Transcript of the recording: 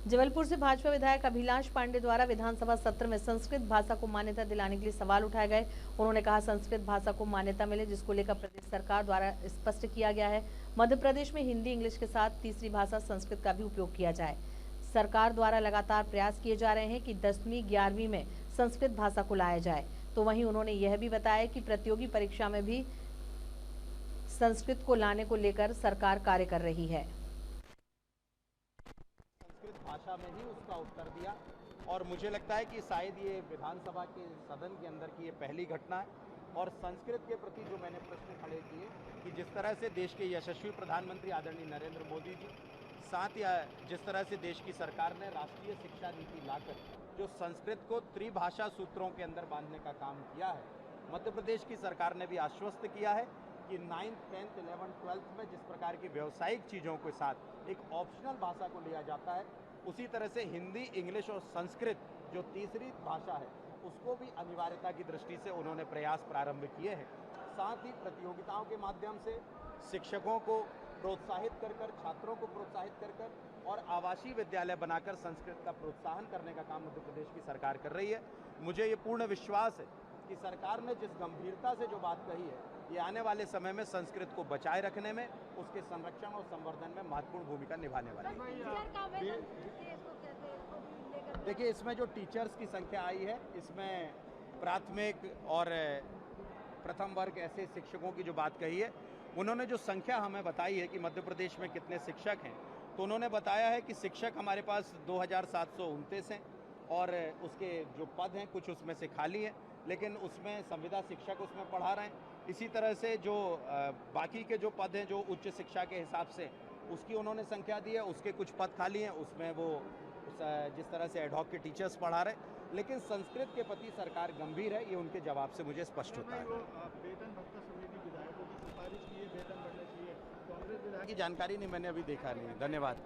जबलपुर से भाजपा विधायक अभिलाष पांडे द्वारा विधानसभा सत्र में संस्कृत भाषा को मान्यता दिलाने के लिए सवाल उठाए गए। उन्होंने कहा संस्कृत भाषा को मान्यता मिले, जिसको लेकर प्रदेश सरकार द्वारा स्पष्ट किया गया है। मध्य प्रदेश में हिंदी इंग्लिश के साथ तीसरी भाषा संस्कृत का भी उपयोग किया जाए। सरकार द्वारा लगातार प्रयास किए जा रहे हैं कि 10वीं 11वीं में संस्कृत भाषा को लाया जाए। तो वहीं उन्होंने यह भी बताया कि प्रतियोगी परीक्षा में भी संस्कृत को लाने को लेकर सरकार कार्य कर रही है। संस्कृत भाषा में ही उसका उत्तर दिया और मुझे लगता है कि शायद ये विधानसभा के सदन के अंदर की ये पहली घटना है। और संस्कृत के प्रति जो मैंने प्रश्न खड़े किए कि जिस तरह से देश के यशस्वी प्रधानमंत्री आदरणीय नरेंद्र मोदी जी, साथ ही जिस तरह से देश की सरकार ने राष्ट्रीय शिक्षा नीति लाकर जो संस्कृत को त्रिभाषा सूत्रों के अंदर बांधने का काम किया है, मध्य प्रदेश की सरकार ने भी आश्वस्त किया है कि 9th, 10th, 11th, 12th में जिस प्रकार की व्यावसायिक चीज़ों के साथ एक ऑप्शनल भाषा को लिया जाता है, उसी तरह से हिंदी, इंग्लिश और संस्कृत जो तीसरी भाषा है उसको भी अनिवार्यता की दृष्टि से उन्होंने प्रयास प्रारंभ किए हैं। साथ ही प्रतियोगिताओं के माध्यम से शिक्षकों को प्रोत्साहित कर छात्रों को प्रोत्साहित कर और आवासीय विद्यालय बनाकर संस्कृत का प्रोत्साहन करने का काम मध्य प्रदेश की सरकार कर रही है। मुझे ये पूर्ण विश्वास है कि सरकार ने जिस गंभीरता से जो बात कही है, ये आने वाले समय में संस्कृत को बचाए रखने में, उसके संरक्षण और संवर्धन में महत्वपूर्ण भूमिका निभाने वाली है। देखिए, इसमें जो टीचर्स की संख्या आई है, इसमें प्राथमिक और प्रथम वर्ग ऐसे शिक्षकों की जो बात कही है, उन्होंने जो संख्या हमें बताई है कि मध्य प्रदेश में कितने शिक्षक हैं, तो उन्होंने बताया है कि शिक्षक हमारे पास 2729 हैं और उसके जो पद हैं कुछ उसमें से खाली हैं, लेकिन उसमें संविदा शिक्षक उसमें पढ़ा रहे हैं। इसी तरह से जो बाकी के जो पद हैं जो उच्च शिक्षा के हिसाब से उसकी उन्होंने संख्या दी है, उसके कुछ पद खाली हैं, उसमें वो जिस तरह से एडहॉक के टीचर्स पढ़ा रहे। लेकिन संस्कृत के प्रति सरकार गंभीर है, ये उनके जवाब से मुझे स्पष्ट होता है। वेतन भत्ता समिति विधायकों की सिफारिश की है, वेतन बढ़ना चाहिए, कांग्रेस विधायक की जानकारी नहीं, मैंने अभी देखा नहीं। धन्यवाद।